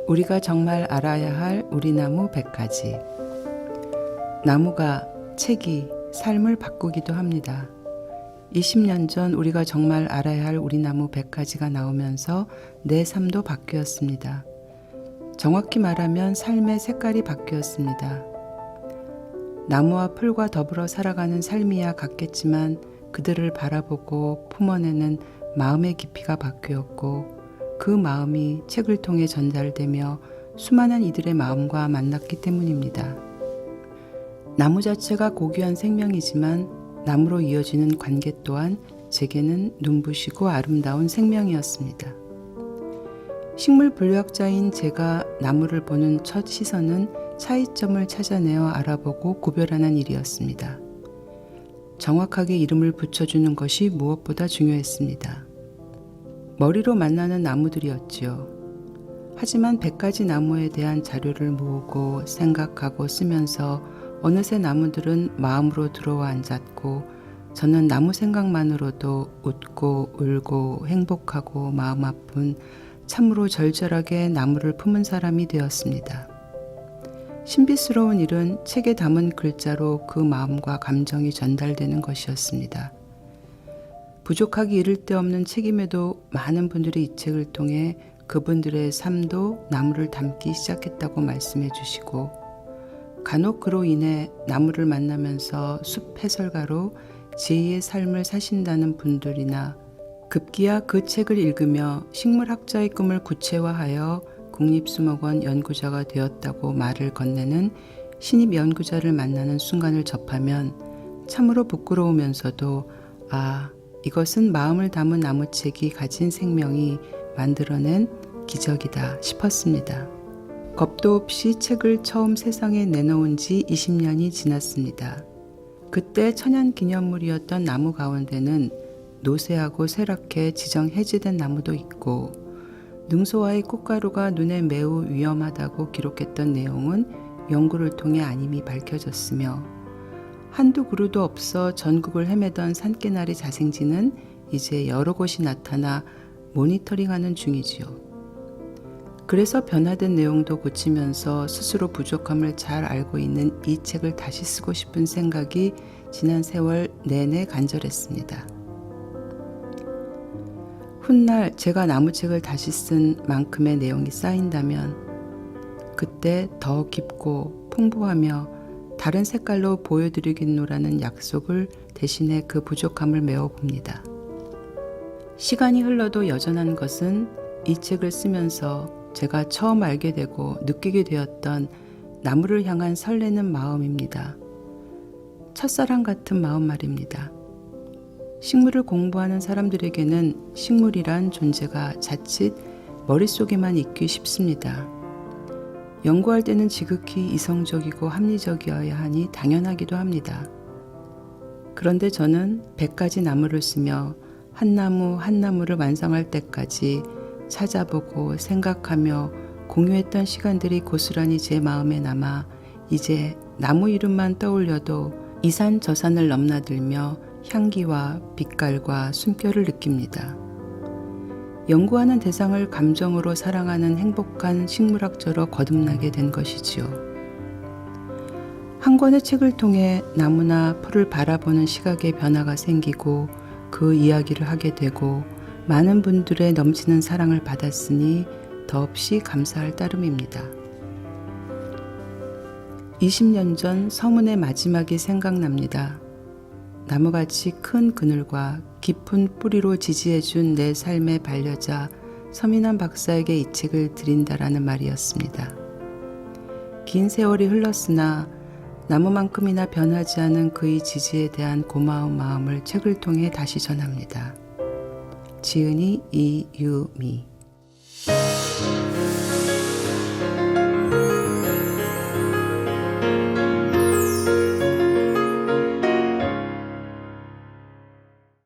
우리가 정말 알아야 할 우리 나무 100가지. 나무가, 책이 삶을 바꾸기도 합니다. 20년 전 우리가 정말 알아야 할 우리 나무 100가지가 나오면서 내 삶도 바뀌었습니다. 정확히 말하면 삶의 색깔이 바뀌었습니다. 나무와 풀과 더불어 살아가는 삶이야 같겠지만 그들을 바라보고 품어내는 마음의 깊이가 바뀌었고 그 마음이 책을 통해 전달되며 수많은 이들의 마음과 만났기 때문입니다. 나무 자체가 고귀한 생명이지만 나무로 이어지는 관계 또한 제게는 눈부시고 아름다운 생명이었습니다. 식물 분류학자인 제가 나무를 보는 첫 시선은 차이점을 찾아내어 알아보고 구별하는 일이었습니다. 정확하게 이름을 붙여주는 것이 무엇보다 중요했습니다. 머리로 만나는 나무들이었지요. 하지만 100가지 나무에 대한 자료를 모으고 생각하고 쓰면서 어느새 나무들은 마음으로 들어와 앉았고 저는 나무 생각만으로도 웃고 울고 행복하고 마음 아픈 참으로 절절하게 나무를 품은 사람이 되었습니다. 신비스러운 일은 책에 담은 글자로 그 마음과 감정이 전달되는 것이었습니다. 부족하기 이를 데 없는 책임에도 많은 분들이 이 책을 통해 그분들의 삶도 나무를 담기 시작했다고 말씀해 주시고 간혹 그로 인해 나무를 만나면서 숲 해설가로 제2의 삶을 사신다는 분들이나 급기야 그 책을 읽으며 식물학자의 꿈을 구체화하여 국립수목원 연구자가 되었다고 말을 건네는 신입 연구자를 만나는 순간을 접하면 참으로 부끄러우면서도 이것은 마음을 담은 나무책이 가진 생명이 만들어낸 기적이다 싶었습니다. 겁도 없이 책을 처음 세상에 내놓은 지 20년이 지났습니다. 그때 천연기념물이었던 나무 가운데는 노쇠하고 쇠락해 지정 해지된 나무도 있고 능소와의 꽃가루가 눈에 매우 위험하다고 기록했던 내용은 연구를 통해 아님이 밝혀졌으며 한두 그루도 없어 전국을 헤매던 산개나리 자생지는 이제 여러 곳이 나타나 모니터링하는 중이지요. 그래서 변화된 내용도 고치면서 스스로 부족함을 잘 알고 있는 이 책을 다시 쓰고 싶은 생각이 지난 세월 내내 간절했습니다. 훗날 제가 나무책을 다시 쓴 만큼의 내용이 쌓인다면 그때 더 깊고 풍부하며 다른 색깔로 보여드리겠노라는 약속을 대신해 그 부족함을 메워봅니다. 시간이 흘러도 여전한 것은 이 책을 쓰면서 제가 처음 알게 되고 느끼게 되었던 나무를 향한 설레는 마음입니다. 첫사랑 같은 마음 말입니다. 식물을 공부하는 사람들에게는 식물이란 존재가 자칫 머릿속에만 있기 쉽습니다. 연구할 때는 지극히 이성적이고 합리적이어야 하니 당연하기도 합니다. 그런데 저는 100가지 나무를 쓰며 한 나무 한 나무를 완성할 때까지 찾아보고 생각하며 공유했던 시간들이 고스란히 제 마음에 남아 이제 나무 이름만 떠올려도 이 산 저 산을 넘나들며 향기와 빛깔과 숨결을 느낍니다. 연구하는 대상을 감정으로 사랑하는 행복한 식물학자로 거듭나게 된 것이지요. 한 권의 책을 통해 나무나 풀을 바라보는 시각의 변화가 생기고 그 이야기를 하게 되고 많은 분들의 넘치는 사랑을 받았으니 더없이 감사할 따름입니다. 20년 전 서문의 마지막이 생각납니다. 나무같이 큰 그늘과 깊은 뿌리로 지지해준 내 삶의 반려자 서민환 박사에게 이 책을 드린다라는 말이었습니다. 긴 세월이 흘렀으나 나무만큼이나 변하지 않은 그의 지지에 대한 고마운 마음을 책을 통해 다시 전합니다. 지은이 이유미